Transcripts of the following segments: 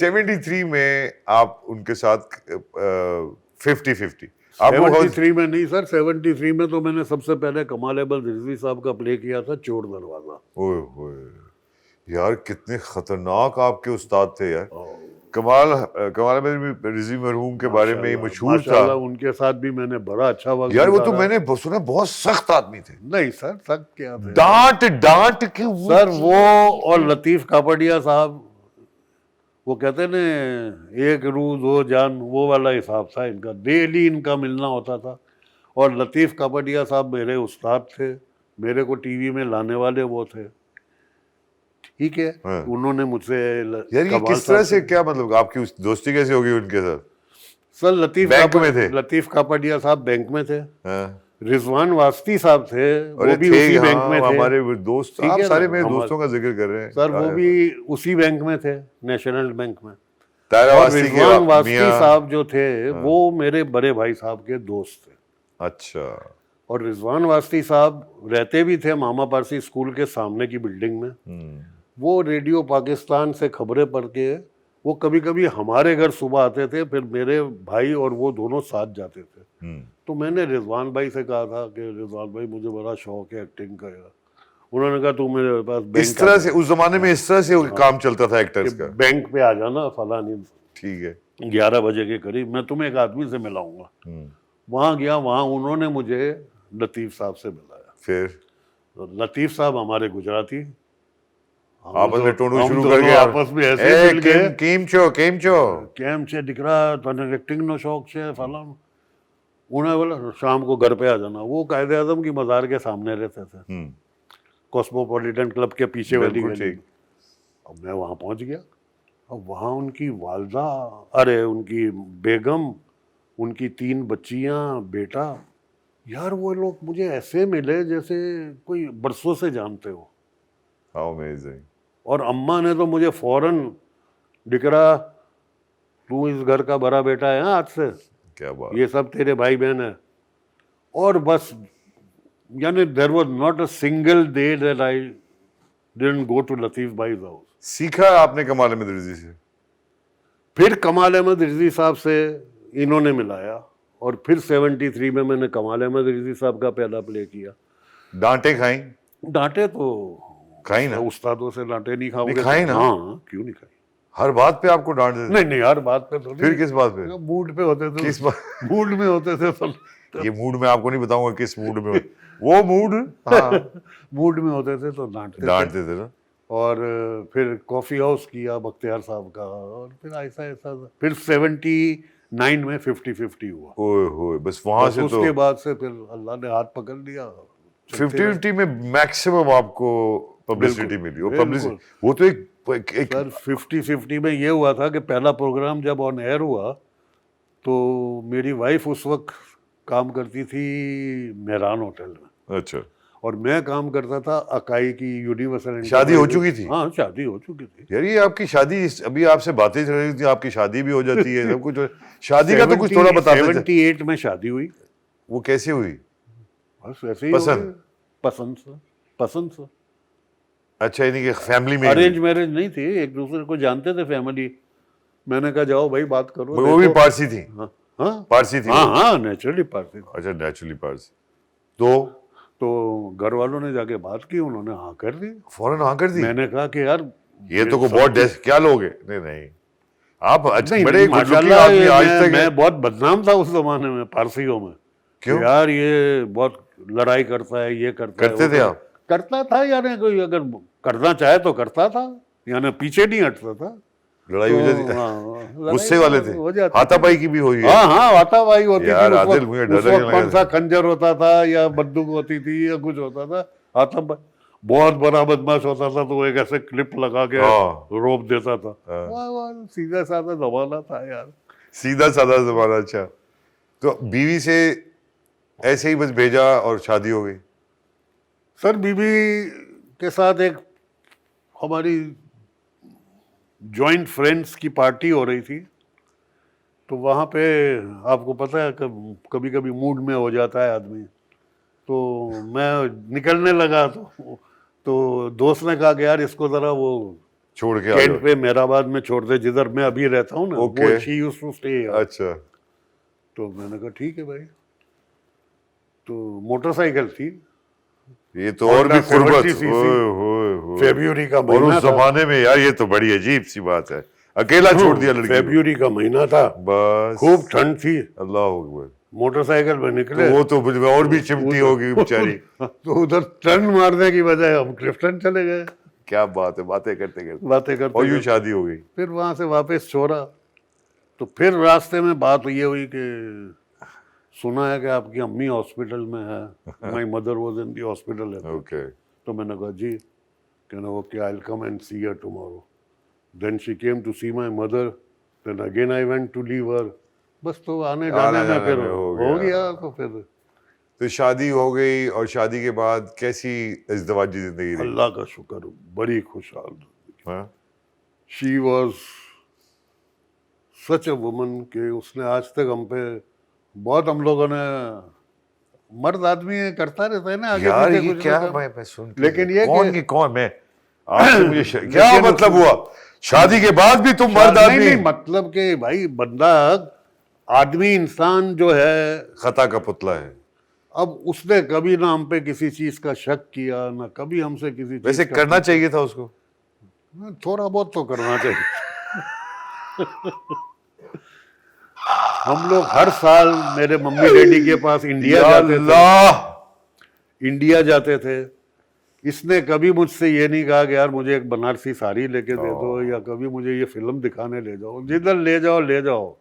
73 में आप उनके साथ 50-50 आपको 73 में नहीं सर, 73 में तो मैंने सबसे पहले कमाल अहमद रिजवी साहब का प्ले किया था चोर दरवाजा। ओए होए यार, कितने खतरनाक आपके उस्ताद थे यार। कमाल अहमद रिजवी मरहूम के बारे में मशहूर था। माशाल्लाह, उनके साथ भी मैंने बड़ा अच्छा वक्त यार वो तो गुजारा। मैंने सुना बहुत सख्त आदमी थे। नहीं सर, सख्त क्या थे, डांट के वो सर वो और लतीफ कापड़िया साहब, वो कहते ने एक रूह दो जान, वो वाला हिसाब था इनका, डेली इनका मिलना होता था। और लतीफ कापड़िया साहब मेरे उस्ताद थे, मेरे को टीवी में लाने वाले वो थे, ठीक है। हाँ। उन्होंने मुझसे यार ये किस तरह से, क्या मतलब आपकी उस दोस्ती कैसे होगी उनके साथ? सर लतीफ बैंक में थे? लतीफ कापड़िया साहब बैंक में थे। हाँ। रिजवान वास्ती साहब थे, वो भी थे, उसी बैंक हाँ, में थे। हमारे दोस्त, ठीक आप है ना, सारे मेरे दोस्तों का जिक्र कर रहे हैं सर, वो भी उसी बैंक में थे, नेशनल बैंक में। तारा और वास्ती के रिजवान वास्ती मियां। साहब जो थे वो मेरे बड़े भाई साहब के दोस्त थे। अच्छा। और रिजवान वास्ती साहब रहते भी थे मामा पारसी स्कूल के सामने की बिल्डिंग में। वो रेडियो पाकिस्तान से खबरें पढ़ के वो कभी कभी हमारे घर सुबह आते थे, फिर मेरे भाई और वो दोनों साथ जाते थे। तो मैंने रिजवान भाई से कहा था कि रिजवान भाई मुझे बड़ा शौक है एक्टिंग का यार। उन्होंने कहा तू मेरे पास बैंक इस तरह से उस जमाने में इस तरह से काम चलता था एक्टर्स का। बैंक पे आ जाना फलानी, ठीक है, 11 बजे के करीब मैं तुम्हें एक आदमी से मिलाऊंगा। वहाँ गया, वहाँ उन्होंने मुझे लतीफ़ साहब से मिलाया। फिर तो लतीफ़ साहब हमारे गुजराती, आपस में टोनू शुरू हम कर दोनों गया। आपस में ऐसे मिल गए। केम छो केम छे दिकरा, तने एक्टिंग नो शौक छे फलाना। उन्हें बोला शाम को घर पे आ जाना। वो कायदे आजम की मज़ार के सामने रहते थे, कॉस्मोपॉलिटन क्लब के पीछे वाली बिल्कुल गली। ठीक। अब मैं वहाँ पहुँच गया। अब वहाँ उनकी वालदा, अरे उनकी बेगम, उनकी 3 बच्चियाँ, बेटा, यार वो लोग मुझे ऐसे मिले जैसे कोई बरसों से जानते हो। How amazing. और अम्मा ने तो मुझे फौरन, दिकरा तू इस घर का बड़ा बेटा है आज से, क्या बात। ये सब तेरे भाई बहन है। और बस, यानी there was not a single day that I didn't go to Latif भाई's हाउस। सीखा आपने कमाल अहमद रिजवी से? फिर कमाल अहमद रिजवी साहब से इन्होंने मिलाया, और फिर 73 में मैंने कमाल अहमद रिजवी साहब का पहला प्ले किया। डांटे खाई? डांटे तो खाई ना? उस्तादों से डांटे नहीं खाओगे? खाई ना? हाँ, क्यों नहीं खाई? हर बात पे आपको डांट देते? नहीं नहीं, हर बात पे तो नहीं। फिर किस बात पे? मूड पे होते थे। किस बात? मूड में होते थे तो ये मूड में आपको नहीं बताऊंगा किस मूड में वो मूड, हाँ। मूड में होते थे तो डांटते थे ना। और फिर कॉफी हाउस किया बख्तियार साहब का, और फिर ऐसा ऐसा फिर 79 में 50-50 हुआ। ओए होए, बस वहां से तो उसके बाद से फिर अल्लाह ने हाथ पकड़ लिया। 50-50 में मैक्सिमम आपको पब्लिसिटी मिली। वो पब्लिसिटी, वो तो एक सर 50-50 में ये हुआ था कि पहला प्रोग्राम जब ऑन एयर हुआ तो मेरी वाइफ उस वक्त काम करती थी मेहरान होटल में। अच्छा। और मैं काम करता था अकाई की यूनिवर्सल। शादी हो चुकी थी? हाँ, शादी हो चुकी थी। यार ये आपकी शादी, अभी आपसे बातें चल रही थी, आपकी शादी भी हो जाती है, सब कुछ। शादी का तो कुछ थोड़ा बताते थे। 78 में शादी हुई। वो कैसे हुई? बस ऐसे ही पसंद? पसंद से। अच्छा, यानी कि फैमिली में? अरेंज मैरिज नहीं थी, एक दूसरे को जानते थे फैमिली। मैंने कहा जाओ भाई बात करो। वो भी पारसी थी? हाँ, पारसी थी? हाँ, नेचुरली पारसी। अच्छा, नेचुरली पारसी। तो घर वालों ने जाके बात की, उन्होंने हाँ कर दी। फौरन हाँ कर दी? मैंने कहा कि यार ये तो को बहुत क्या लोगे? नहीं आप नहीं, बड़े माशाल्लाह आदमी आज तक। मैं बहुत बदनाम था उस जमाने में पारसियों में। क्यों? यार ये बहुत लड़ाई करता है, ये करते थे आप? करता था, यानी कोई अगर करना चाहे तो करता था, यानी पीछे नहीं हटता था। लड़ाई हो जाती? गुस्से वाले थे? हाथापाई की भी हुई है? हाँ, हाथापाई होती थी। आदिल मुझे डर लगने लगा। कौन सा खंजर होता था या बंदूक होती थी या कुछ होता था, हाथापाई। बहुत बड़ा बदमाश होता था तो एक ऐसे क्लिप लगा के रोप देता था। सीधा साधा जमाना था यार, सीधा साधा जमाना। अच्छा, तो बीवी से ऐसे ही बस भेजा और शादी हो गई? सर बीवी के साथ एक हमारी जॉइंट फ्रेंड्स की पार्टी हो रही थी, तो वहाँ पे आपको पता है कभी कभी मूड में हो जाता है आदमी। तो मैं निकलने लगा तो दोस्त ने कहा कि यार इसको ज़रा वो छोड़ के आ कैंट जाओ। पे मेहराबाद में छोड़ते, जिधर मैं अभी रहता हूँ ना, Okay. वो शी यूज्ड टू स्टे। अच्छा। तो मैंने कहा ठीक है भाई। तो मोटरसाइकिल थी, ये तो और भी Honda कुर्बत। 70cc, ओए। फेब्रुअरी का और महीना उस था। जमाने में यार ये तो बड़ी अजीब सी बात है, अकेला छोड़ दिया लड़की को। फेब्रुअरी का महीना था, बस खूब ठंड थी, अल्लाह अकबर। मोटरसाइकिल पे तो निकले। वो तो और भी चिमटी होगी बेचारी। तो उधर टर्न मारने की बजाय हम क्लिफ्टन चले गए, क्या बात है, बातें करते करते बातें करते और यूं करते। शादी हो गई। फिर वहां से वापस छोड़ा। तो फिर रास्ते में बात ये हुई कि सुना है कि आपकी अम्मी हॉस्पिटल में है, my mother was in the hospital. Okay. तो मैंने कहा जी, कहना okay I will come and see her tomorrow. Then she came to see my mother, then again I went to leave her. बस तो आने जाने में फिर हो गया। तो फिर तो शादी हो गई, और शादी के बाद कैसी इज़्दिवाजी जिंदगी रही? अल्लाह का शुक्र, बड़ी खुशहाल। हाँ? She was such a woman कि उसने आज तक हम पे बहुत, हम लोगों ने, मर्द आदमी करता रहता है ना आगे यार पीछे ये कुछ क्या, ना कुछ। मैं सुन के लेकिन ये कौन कि- की कौन मैं आपसे मुझे क्या लेकिन मतलब हुआ शादी के बाद भी तुम मर्द नहीं आदमी? नहीं, मतलब कि भाई बंदा, आदमी इंसान जो है, खता का पुतला है। अब उसने कभी ना हम पे किसी चीज का शक किया, ना कभी हमसे किसी चीज वैसे का करना चाहिए था उसको। थोड़ा बहुत तो करना चाहिए। हम लोग हर साल मेरे मम्मी डैडी के पास इंडिया या जाते थे, अल्लाह। इंडिया जाते थे। इसने कभी मुझसे ये नहीं कहा कि यार मुझे एक बनारसी साड़ी लेके दे दो, या कभी मुझे ये फिल्म दिखाने ले जाओ। जिधर ले जाओ ले जाओ,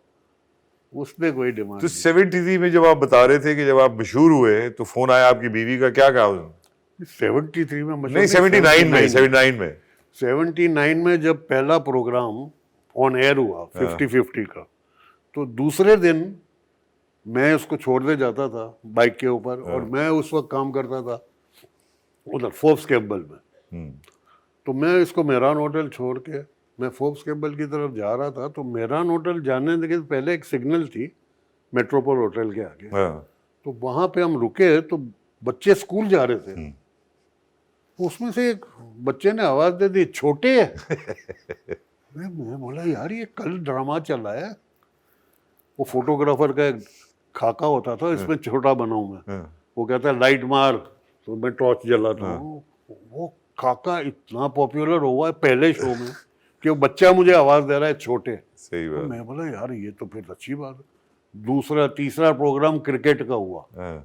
उसने कोई डिमांड तो 73 में जब आप बता रहे थे कि जब आप मशहूर हुए तो फोन आया आपकी बीवी का, क्या कहा उसने? 73 में मशहूर नहीं 79 में, 79 में। 79 में जब पहला प्रोग्राम ऑन एयर हुआ 50-50 का, तो दूसरे दिन मैं उसको छोड़ने जाता था बाइक के ऊपर, और मैं उस वक्त काम करता था उधर फोर्ब्स कैम्बल में। तो मैं इसको मेहरान होटल छोड़ के मैं फोर्ब्स कैम्बल की तरफ जा रहा था। तो मेहरान होटल जाने के पहले एक सिग्नल थी मेट्रोपोल होटल के आगे। हाँ। तो वहां पे हम रुके, तो बच्चे स्कूल जा रहे थे। उसमें से एक बच्चे ने आवाज दे दी, छोटे। मैं बोला यार ये कल ड्रामा चल रहा है। वो फोटोग्राफर का एक खाका होता था, इसमें छोटा बना हूं मैं। वो कहता है लाइट मार, तो मैं टॉर्च जलाता हूँ। वो खाका इतना पॉपुलर हुआ है पहले शो में कि वो बच्चा मुझे आवाज दे रहा है छोटे। सही तो बात। मैं बोला यार ये तो फिर अच्छी बात है। दूसरा तीसरा प्रोग्राम क्रिकेट का हुआ हाँ।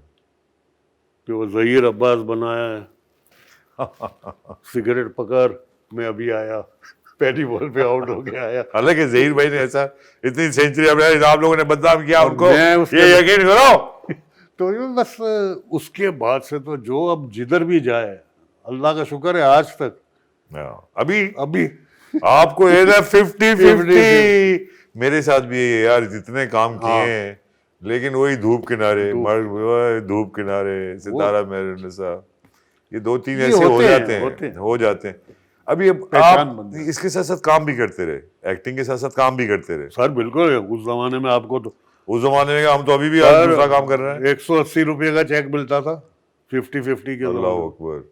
कि वो जहीर अब्बास बनाया है, सिगरेट पकड़, मैं अभी आया, पहली बॉल पे आउट हो गया आया। हालांकि जहीर भाई ने ऐसा इतनी सेंचुरी आप लोगों ने बदनाम किया और उनको, मैं उसके- ये यकीन करो। तो ये बस उसके बाद से तो जो अब जिधर भी जाए, अल्लाह का शुक्र है आज तक। अभी अभी आपको ये ना 50-50 50-50। मेरे साथ भी है यार, जितने काम किए हैं, लेकिन वही धूप किनारे, मर्द धूप किनारे, सितारा मेरे निसा, ये 2-3 ये ऐसे हो होते हैं, जाते होते हैं। हैं, हो जाते हैं। अभी अब पहचान आप बनती है। इसके साथ साथ काम भी करते रहे, एक्टिंग के साथ साथ काम भी करते रहे। सर बिल्कुल, उस जमाने में आपको तो उस जमाने में हम तो अभी भी आज दूसरा काम कर रहे हैं। 180 रुपये का चेक मिलता था 50-50 के अल्लाह दौरान। अकबर।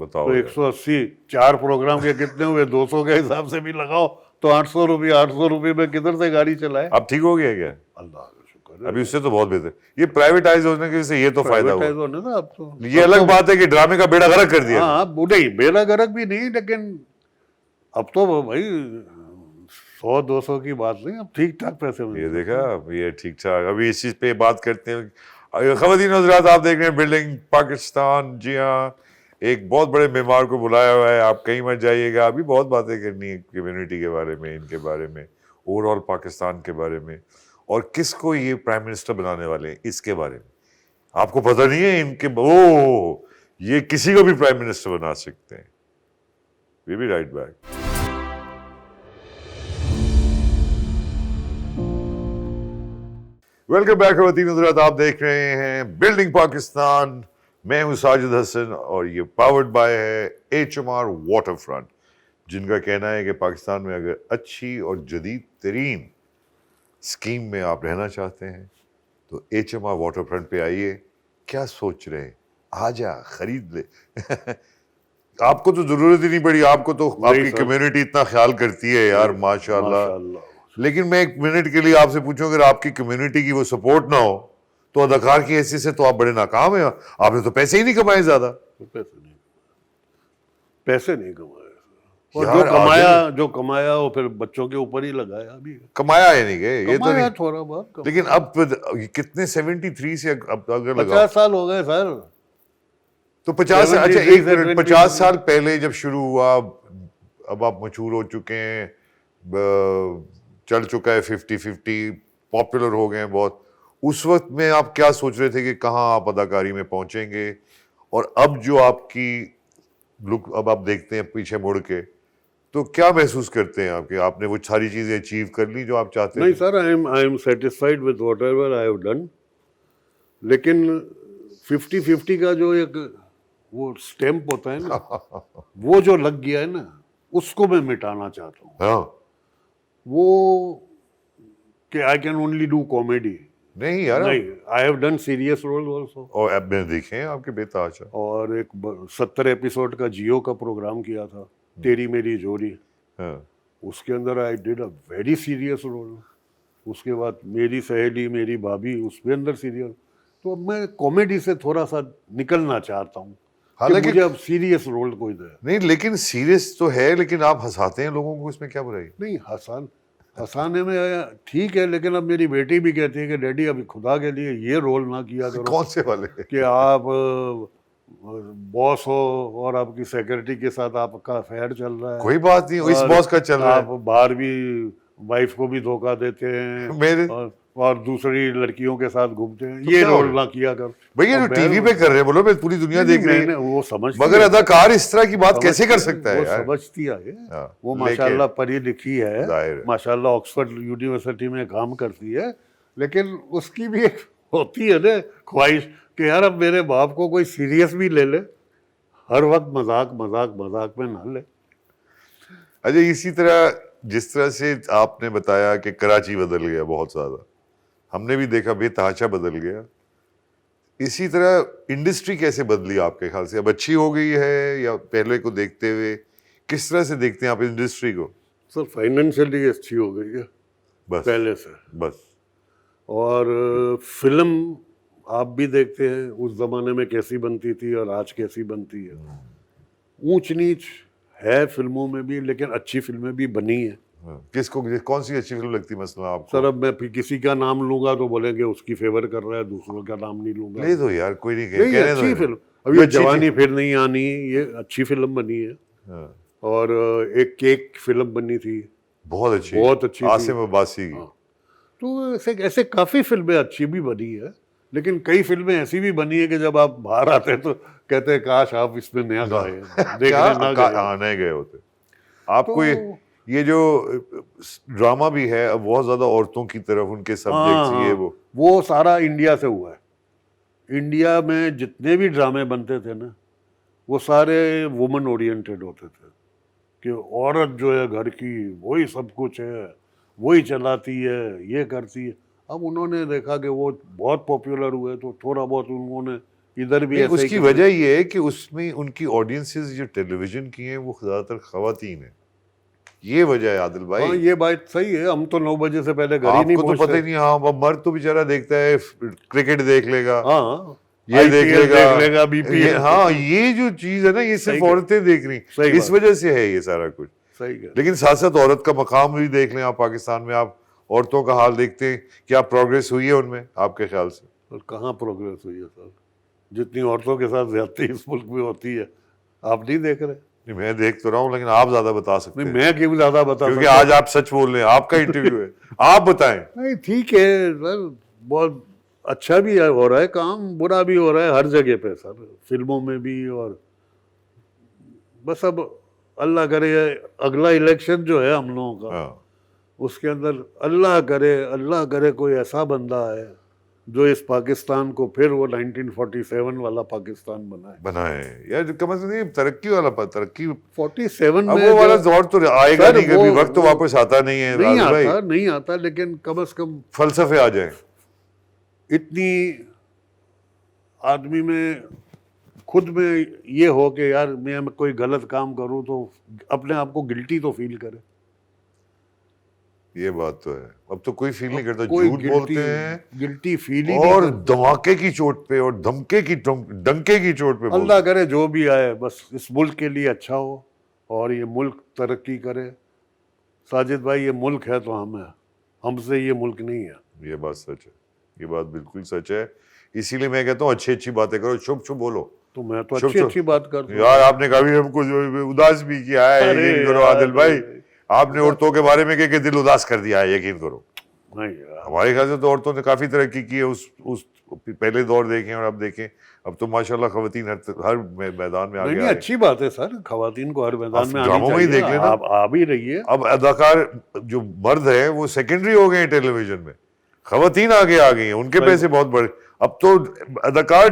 बताओ तो यार। 180 4 प्रोग्राम के कितने हुए, 200 के हिसाब से भी लगाओ तो 800 रुपये में किधर से गाड़ी चलाए। अब ठीक हो गया क्या? अल्लाह का शुक्र है। अभी उससे तो बहुत बेहतर। ये प्राइवेटाइज होने की वजह से ये तो फायदा हुआ। प्राइवेटाइज होने ना अब तो, ये अलग बात है कि ड्रामे का बेड़ा गर्क कर दिया। हाँ वो नहीं, बेड़ा गर्क भी नहीं, लेकिन अब तो भाई 100-200 की बात नहीं, अब ठीक ठाक पैसे ये मिलते हैं। देखा, ये ठीक ठाक। अभी इस चीज पे बात करते हैं। ख़वातीन और हज़रात, आप देख रहे हैं बिल्डिंग पाकिस्तान। जी हाँ, एक बहुत बड़े मेहमान को बुलाया हुआ है, आप कहीं मत जाइएगा। अभी बहुत बातें करनी है कम्युनिटी के बारे में, इनके बारे में, ओवरऑल पाकिस्तान के बारे में, और किसको ये प्राइम मिनिस्टर बनाने वाले हैं इसके बारे में। आपको पता नहीं है इनके, ये किसी को भी प्राइम मिनिस्टर बना सकते हैं। We be right back. Welcome back ख़वातीन और हज़रात, आप देख रहे हैं बिल्डिंग पाकिस्तान। मैं हूं साजिद हसन और ये पावर्ड बाय है HMR वाटरफ्रंट, जिनका कहना है कि पाकिस्तान में अगर अच्छी और जदीद तरीन स्कीम में आप रहना चाहते हैं तो HMR वाटरफ्रंट पे आइए। क्या सोच रहे हैं, आजा खरीद ले। आपको तो जरूरत ही नहीं पड़ी, आपको तो आपकी सर। कम्युनिटी इतना ख्याल करती है यार, माशाल्लाह। माशाल्लाह। लेकिन मैं एक मिनट के लिए आपसे पूछूं, अगर आपकी कम्युनिटी की वो सपोर्ट ना हो तो अदाकार की हैसियत से तो आप बड़े नाकाम हैं। आपने तो पैसे ही नहीं कमाए ज्यादा। पैसे नहीं कमाए। और यार, जो कमाया वो फिर बच्चों के ऊपर ही लगाया। अभी कमाया है नहीं गए ये तो कमाया नहीं। थोड़ा बहुत कमाया। लेकिन अब कितने 73 से अब अगर लगाओ 50 साल हो गए सर। तो 50, अच्छा 73 एक से मिनट, 20 50 साल पहले जब शुरू हुआ, अब आप मशहूर हो चुके हैं, चल चुका है 50-50, पॉपुलर हो गए हैं बहुत। उस वक्त में आप क्या सोच रहे थे कि कहाँ आप अदाकारी में पहुंचेंगे? और अब जो आपकी लुक अब आप देखते हैं पीछे मुड़ के, तो क्या महसूस करते हैं आपके, आपने वो सारी चीजें अचीव कर ली जो आप चाहते नहीं थे? Sir, I am satisfied with whatever I have done. लेकिन 50-50 का जो एक वो स्टैम्प होता है ना, वो जो लग गया है ना, उसको मैं मिटाना चाहता हूँ। हाँ। वो कि I can only do comedy. नहीं यार, नहीं, I have done serious role also. और अब मैंने देखे हैं आपके बेताशा। और एक 70 एपिसोड का जियो का प्रोग्राम किया था, तेरी मेरी जोड़ी। हाँ। उसके अंदर I did a very serious role. उसके बाद मेरी सहेली मेरी भाभी, उसके अंदर सीरियस। तो अब मैं कॉमेडी से थोड़ा सा निकलना चाहता हूँ, हालांकि मुझे अब सीरियस रोल कोई दे। नहीं, लेकिन सीरियस तो है, लेकिन आप हंसाते हैं लोगों को, इसमें क्या बुराई? नहीं, हंसाने में ठीक है, लेकिन अब मेरी बेटी भी कहती है कि डैडी अभी खुदा के लिए ये रोल ना किया करो कौन से वाले? कि आप बॉस हो और आपकी सेक्रेटरी के साथ आपका अफेयर चल रहा है। कोई बात नहीं, इस और बॉस का चल रहा आप है। बाहर भी वाइफ को भी धोखा देते हैं मेरे और दूसरी लड़कियों के साथ घूमते हैं। तो ये क्या रोल हो ना किया कर। भैया, जो टीवी पे कर रहे हैं, बोलो, मैं पूरी दुनिया देख रही है, वो समझती मगर है, अदाकार इस तरह की बात कैसे कर सकता है वो यार? समझती है। हाँ, वो लेकिन माशाल्लाह पढ़ी लिखी जाहिर है, है। माशाल्लाह ऑक्सफोर्ड यूनिवर्सिटी में काम करती है। लेकिन उसकी भी एक होती है ना ख्वाहिश कि यार अब मेरे बाप को कोई सीरियस भी ले ले, हर वक्त मजाक मजाक मजाक में ना ले। अच्छा, इसी तरह जिस तरह से आपने बताया कि कराची बदल गया बहुत ज्यादा, हमने भी देखा बेतहाशा बदल गया, इसी तरह इंडस्ट्री कैसे बदली आपके ख्याल से? अब अच्छी हो गई है या पहले को देखते हुए किस तरह से देखते हैं आप इंडस्ट्री को? सर फाइनेंशियली अच्छी हो गई है बस पहले से। बस। और फिल्म आप भी देखते हैं उस जमाने में कैसी बनती थी और आज कैसी बनती है। ऊंच नीच है फिल्मों में भी, लेकिन अच्छी फिल्में भी बनी है। किसको, कौन सी अच्छी फिल्म लगती है मसला आपको? सर अब मैं फिर किसी का नाम लूंगा तो बोलेंगे उसकी फेवर कर रहा है, दूसरों का नाम नहीं लूंगा। ले दो यार, कोई नहीं, नहीं, कहने दो अच्छी यार। फिल्म। अब ये जवानी फिर नहीं आनी, ये अच्छी फिल्म बनी है। हाँ, और एक केक फिल्म बनी थी, बहुत अच्छी थी। आसिम अब्बासी की। हाँ। तो ऐसे ऐसे काफी फिल्में अच्छी भी बनी है, लेकिन कई फिल्में ऐसी भी बनी है कि जब आप बाहर आते हैं तो कहते हैं काश आप इसमें नया गए, देखने ना गए। नहीं गए होते। आपको ये जो ड्रामा भी है, अब बहुत ज्यादा औरतों की तरफ उनके सब्जेक्ट्स, ये वो सारा इंडिया से हुआ है। इंडिया में जितने भी ड्रामे बनते थे ना, वो सारे वुमन ओरिएंटेड होते थे कि औरत जो है घर की, वही सब कुछ है, वही चलाती है, ये करती है। अब उन्होंने देखा कि वो बहुत पॉपुलर हुए तो थोड़ा बहुत उन्होंने इधर भी ऐसे उसकी वजह ये है कि उसमें उनकी ऑडियंसेस जो टेलीविजन की हैं वो ज्यादातर खवातीन है। ये वजह है आदिल भाई। हाँ, ये बात सही है। हम तो 9 बजे से पहले घर ही नहीं पहुंचते। तो पता ही नहीं। हाँ, अब मर्द तो बेचारा देखता है, क्रिकेट देख लेगा, हाँ, ये देख लेगा, बीपीएल। हाँ, ये जो चीज है ना, ये सिर्फ औरतें देख रही, इस वजह से है ये सारा कुछ। सही है। लेकिन साथ साथ औरत का मकाम भी देख लें आप। पाकिस्तान में आप औरतों का हाल देखते हैं, क्या प्रोग्रेस हुई है उनमें आपके ख्याल से? और कहाँ प्रोग्रेस हुई है सर? जितनी औरतों के साथ ज्यादती इस मुल्क में होती है, आप नहीं देख रहे? नहीं, मैं देख तो रहा हूँ, लेकिन आप ज्यादा बता सकते हैं। मैं क्यों ज्यादा बता, क्योंकि आज आप सच बोल रहे हैं, आपका इंटरव्यू है, आप बताएं। नहीं, ठीक है सर, बहुत अच्छा भी हो रहा है काम, बुरा भी हो रहा है हर जगह पे सर, फिल्मों में भी। और बस अब अल्लाह करे अगला इलेक्शन जो है हम लोगों का, उसके अंदर अल्लाह करे कोई ऐसा बंदा है जो इस पाकिस्तान को फिर वो 1947 वाला पाकिस्तान बनाए यार। कम से कम तरक्की वाला, तरक्की 47 में वो वाला दौर तो आएगा नहीं कभी, वक्त तो वापस आता नहीं है। नहीं आता, लेकिन कम से कम फलसफे आ जाए। इतनी आदमी में खुद में ये हो कि यार मैं कोई गलत काम करूं तो अपने आप को गिल्टी तो फील करे। ये बात तो है, अब तो कोई फील नहीं करता, कोई झूठ बोलते हैं गिल्टी फील ही नहीं और करता। धमाके की चोट पे और धमके की डंके की चोट पे अल्लाह करे जो भी आए बस इस मुल्क के लिए अच्छा हो और ये मुल्क तरक्की करे। साजिद भाई ये मुल्क है तो हम है, हमसे ये मुल्क नहीं है। ये बात सच है, ये बात बिल्कुल सच है। इसीलिए मैं कहता हूँ अच्छी अच्छी बातें करो, चुप चुप बोलो। तो मैं तो चुप अच्छी चुप अच्छी बात करता हूँ। यार, आपने कभी हमको जो उदास भी किया है, अरे यकीन करो यार, आदिल भाई, आपने औरतों के बारे में के दिल उदास कर दिया है, यकीन करो। नहीं यार, हमारे ख्याल से तो औरतों ने काफी तरक्की की है, उस पहले दौर देखें और अब देखें, अब तो माशाल्लाह खवातीन हर मैदान में आगे नहीं आ रही। अच्छी बात है सर, खवातीन को हर मैदान में आनी ड्रामों में ही चाहिए। देख लेना। आप आ भी रही है। अब अदाकार जो मर्द है वो सेकेंडरी हो गए हैं टेलीविजन में, खवातीन आगे आ गई हैं, उनके पैसे बहुत बड़े। अब तो अदाकार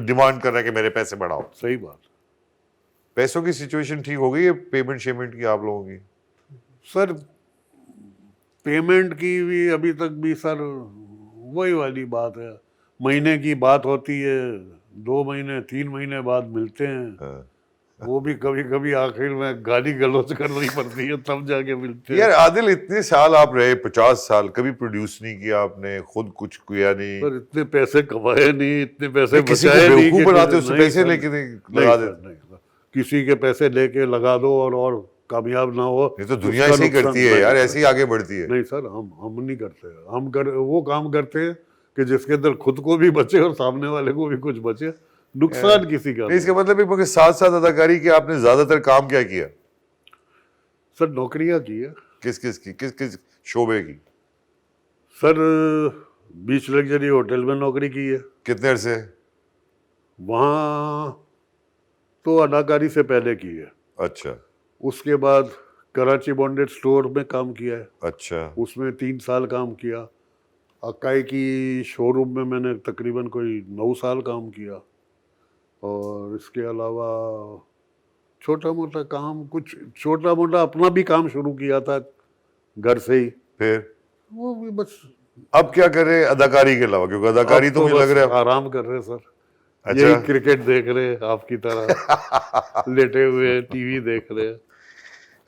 डिमांड कर रहे हैं कि मेरे पैसे बढ़ाओ। सही बात। पैसों की सिचुएशन ठीक हो गई है पेमेंट शेमेंट की आप लोगों की? सर पेमेंट की भी अभी तक भी सर वही वाली बात है, महीने की बात होती है, 2 महीने 3 महीने बाद मिलते हैं। हाँ। वो भी कभी कभी आखिर में गाली गलौज करनी पड़ती है तब जाके मिलते हैं। यार आदिल, इतने साल आप रहे, 50 साल, कभी प्रोड्यूस नहीं किया आपने, खुद कुछ किया नहीं, पर इतने पैसे कमाए नहीं, इतने पैसे किसी को बचाए नहीं बेवकूफ कि बनाते, उससे नहीं पैसे सर, लेके नहीं लगा सर, देते। नहीं सर। किसी के पैसे लेके लगा दो और कामयाब ना हो, ये तो दुनिया उसका ऐसे ही नुकसान करती है नहीं यार, सर। ऐसे ही आगे बढ़ती है। नहीं सर, हम नहीं करते। वो काम करते हैं कि जिसके अंदर खुद को भी बचे और सामने वाले को भी कुछ बचे, नुकसान किसी का नहीं, इसका नहीं। मतलब है मगर साथ साथ अदाकारी के आपने ज्यादातर काम क्या किया? सर नौकरियां की है किस किस की, किस किस शोबे की? सर। बीच लग्जरी होटल में नौकरी की है। कितने अरसे? वहाँ तो अदाकारी से पहले की है। अच्छा उसके बाद कराची बॉन्डेड स्टोर में काम किया है, अच्छा। उसमें 3 साल काम किया। अकाई की शोरूम में मैंने तकरीबन कोई 9 साल काम किया। और इसके अलावा छोटा मोटा काम, कुछ छोटा मोटा अपना भी काम शुरू किया था घर से ही, फिर वो भी बस। अब क्या कर रहे हैं अदाकारी के अलावा? क्योंकि अदाकारी अब तो मुझे बस लग रहा है। आराम कर रहे हैं सर। अच्छा। यही क्रिकेट देख रहे हैं आपकी तरह लेटे हुए टीवी देख रहे हैं।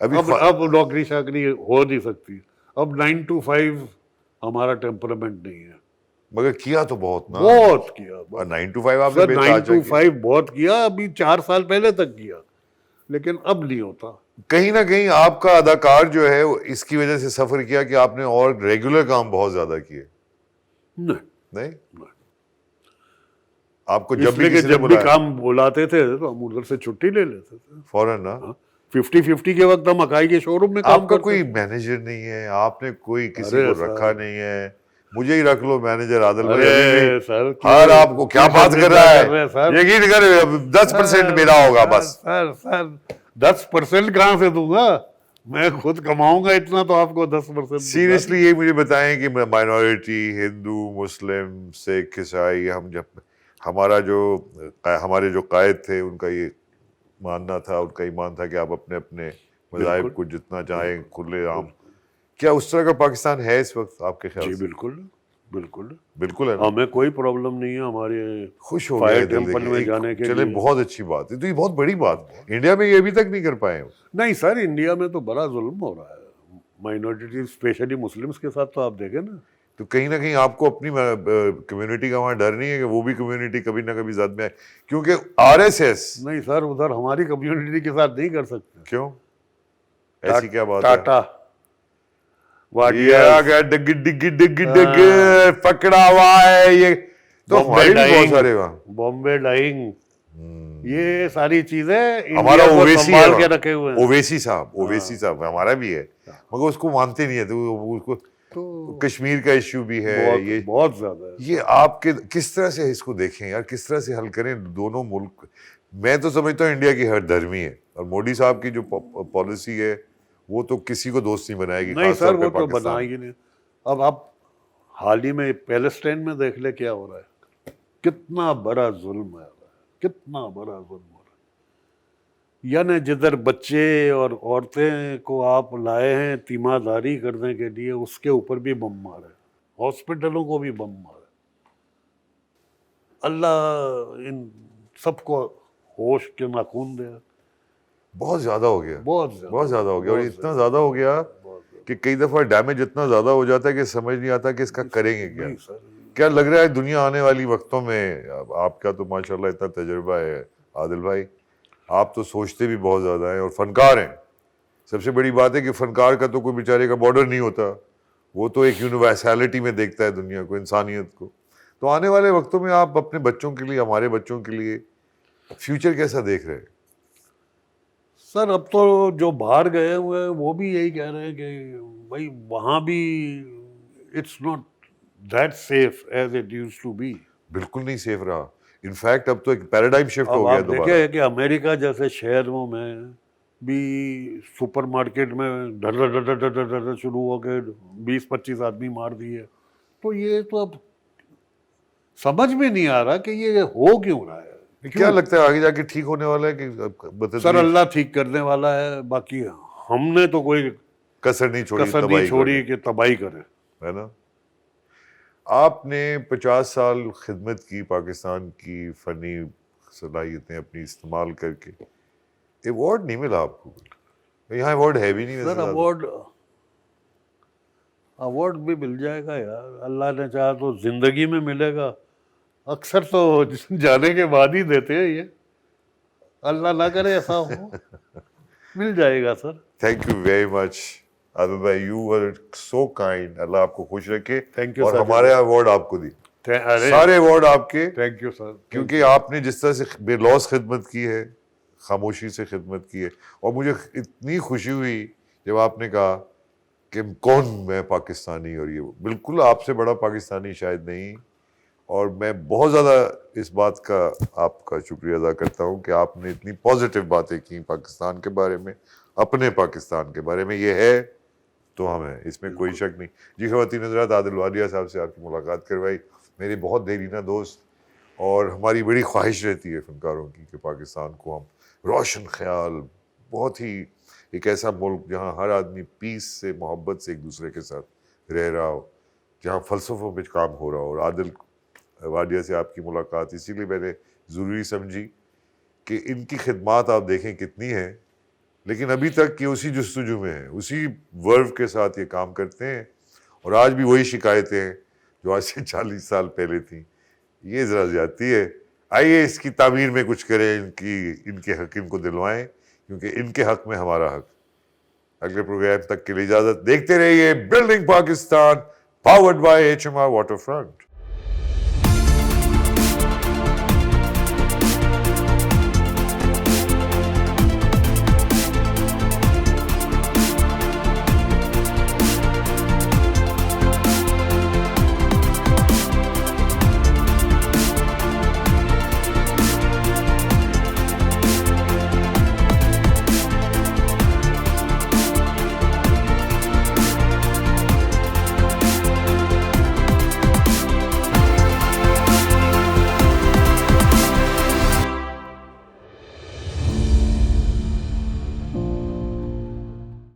अभी अब नौकरी शाकरी हो नहीं सकती। अब 9 to 5 हमारा टेम्परामेंट नहीं है। मगर किया तो बहुत ना। बहुत किया 9 to 5 आपने सर, बेताज 9 to किया। 5 बहुत किया, अभी 4 साल पहले तक किया, लेकिन अब नहीं होता। कहीं ना कहीं आपका अदाकार जो है वो इसकी वजह से सफर किया कि आपने और रेगुलर काम बहुत ज्यादा किए। नहीं, नहीं, आपको जब भी इसलिए कि किसी ने जब भी बुलाया काम बुलाते थे तो हम उधर से छुट्टी ले लेते थे। फौरन ना। 50-50 के वक्त हम अकाई के शोरूम में काम आपका करते कोई थे। मैनेजर नहीं है, आपने कोई किसी अरे को सर। रखा नहीं है, मुझे ही रख लो मैनेजर आदिल भाई। अरे अभी भी सर, हर आपको क्या बात कर रहा है, सर? यकीन कर 10% मेरा होगा बस। सर 10% कहाँ से दूंगा? मैं खुद कमाऊंगा इतना तो आपको 10% सीरियसली ये मुझे बताएं कि माइनॉरिटी, हिंदू, मुस्लिम, सिख, ईसाई, हम जब हमारे जो कायद थे उनका ये मानना था, उनका ईमान था कि आप अपने अपने मज़ाहिब को जितना चाहें खुले आम। क्या उस तरह का पाकिस्तान है इस वक्त आपके ख्याल जी से? बिल्कुल बिल्कुल। बिल्कुल है ना? हमें कोई प्रॉब्लम नहीं है हमारे खुश हो फायर गए दिल टेम्पल देख में के। जाने के चले लिए। बहुत अच्छी बात है, तो ये बहुत बड़ी बात है। इंडिया में ये अभी तक नहीं कर पाए हो। नहीं सर, इंडिया में तो बड़ा जुल्म हो रहा है माइनॉरिटी, स्पेशली मुस्लिम्स के साथ। तो आप देखें ना, तो कहीं ना कहीं आपको अपनी कम्युनिटी का वहाँ डर नहीं है कि वो भी कम्युनिटी कभी ना कभी जद में आए? क्योंकि आरएसएस। नहीं सर, उधर हमारी कम्युनिटी के साथ नहीं कर सकते। क्यों, ऐसी क्या बात है? टाटा ये आ गया डिग डिग डिग डिग, पकड़ा हुआ है ये तो हमारे भी बहुत सारे वहाँ। बॉम्बे डाइंग, ये सारी चीजें हमारा इंडिया को ओवैसी संभाल है के वहाँ। रखे हुए हैं। ओवैसी साहब हमारा भी है, मगर उसको मानते नहीं है, तो उसको तो कश्मीर का इश्यू भी है। ये बहुत ज्यादा है। ये आपके किस तरह से इसको देखें यार, किस तरह से हल करें दोनों मुल्क? मैं तो समझता हूँ इंडिया की हरदर्मी है, और मोदी साहब की जो पॉलिसी है वो तो किसी को दोस्त नहीं बनाएगी। नहीं खासतौर सर, पे वो तो पाकिस्तान। बनाएगी नहीं। अब आप हाल ही में पैलेस्टाइन में देख ले क्या हो रहा है, कितना बड़ा जुल्म है, कितना बड़ा जुल्म हो रहा है। यानी जिधर बच्चे और औरतें को आप लाए हैं तीमारदारी करने के लिए, उसके ऊपर भी बम मारे, हॉस्पिटलों को भी बम मारे। अल्लाह इन सबको होश के नाखून दे। बहुत ज्यादा हो गया, बहुत ज्यादा, बहुत ज्यादा हो गया, और बहुत इतना ज्यादा हो गया कि कई दफा डैमेज इतना ज्यादा हो जाता है कि समझ नहीं आता कि इसका करेंगे क्या। नहीं सर, क्या लग रहा है दुनिया आने वाली वक्तों में, आपका तो माशाल्लाह इतना तजुर्बा है आदिल भाई, आप तो सोचते भी बहुत ज्यादा हैं और फनकार हैं। सबसे बड़ी बात है कि फनकार का तो कोई बेचारे का बॉर्डर नहीं होता, वो तो एक यूनिवर्सैलिटी में देखता है दुनिया को, इंसानियत को। तो आने वाले वक्तों में आप अपने बच्चों के लिए, हमारे बच्चों के लिए फ्यूचर कैसा देख रहे हैं? सर अब तो जो बाहर गए हुए हैं वो भी यही कह रहे हैं कि भाई वहाँ भी it's not that safe as it used to be. बिल्कुल नहीं सेफ रहा। इनफैक्ट अब तो एक पैराडाइम शिफ्ट हो अब गया आप दोबारा। देखें कि अमेरिका जैसे शहरों में भी सुपरमार्केट में धर धर धर धर धर धर शुरू हो के 20-25 आदमी मार दिए। तो ये तो अब समझ में नहीं आ रहा कि ये हो क्यों रहा है। क्या लगता है आगे जाके ठीक होने वाला है कि सर अल्लाह ठीक करने वाला है, बाकी हमने तो कोई कसर नहीं छोड़ी, कसर तबाही नहीं छोड़ी करने, कि तबाही करे। है ना? आपने 50 साल खिदमत की, पाकिस्तान की फनी सलाहियतें अपनी इस्तेमाल करके, अवार्ड नहीं मिला आपको? यहाँ अवार्ड है भी नहीं वैसे सर ज़्यादा। अवार्ड भी मिल जाएगा यार, अल्लाह ने चाहा तो जिंदगी में मिलेगा। अक्सर तो जाने के बाद ही देते हैं ये, अल्लाह ना करे ऐसा हो। मिल जाएगा sir. Thank you very much Adil भाई, यू वर सो काइंड। अल्लाह आपको खुश रखे। Thank you, और sir. हमारे अवार्ड आपको दी, अरे सारे अवार्ड आपके, थैंक यू सर, क्योंकि आपने जिस तरह से बेलौस खिदमत की है, खामोशी से खिदमत की है। और मुझे इतनी खुशी हुई जब आपने कहा कि कौन मैं पाकिस्तानी, और ये बिल्कुल आपसे बड़ा पाकिस्तानी शायद नहीं। और मैं बहुत ज़्यादा इस बात का आपका शुक्रिया अदा करता हूँ कि आपने इतनी पॉजिटिव बातें की पाकिस्तान के बारे में, अपने पाकिस्तान के बारे में। ये है तो हम हैं, इसमें कोई शक नहीं। जी ख़वातीन हज़रात, आदिल वाडिया साहब से आपकी मुलाकात करवाई, मेरे बहुत देरीना दोस्त, और हमारी बड़ी ख्वाहिश रहती है फ़नकारों की कि पाकिस्तान को हम रोशन ख्याल, बहुत ही एक ऐसा मुल्क जहाँ हर आदमी पीस से, मोहब्बत से एक दूसरे के साथ रह रहा हो, जहाँ फ़लसफ़ों पे काम हो रहा हो। और आदिल वाडिया से आपकी मुलाकात इसीलिए मैंने ज़रूरी समझी कि इनकी खिदमात आप देखें कितनी है, लेकिन अभी तक ये उसी जुस्तजू में है, उसी वर्व के साथ ये काम करते हैं। और आज भी वही शिकायतें हैं जो आज से 40 साल पहले थी। ये ज़रा ज़्यादती है। आइए इसकी तामीर में कुछ करें, इनके हक इनको दिलवाएं, क्योंकि इनके हक में हमारा हक। अगले प्रोग्राम तक के लिए इजाज़त। देखते रहिए building Pakistan, powered by HMR waterfront.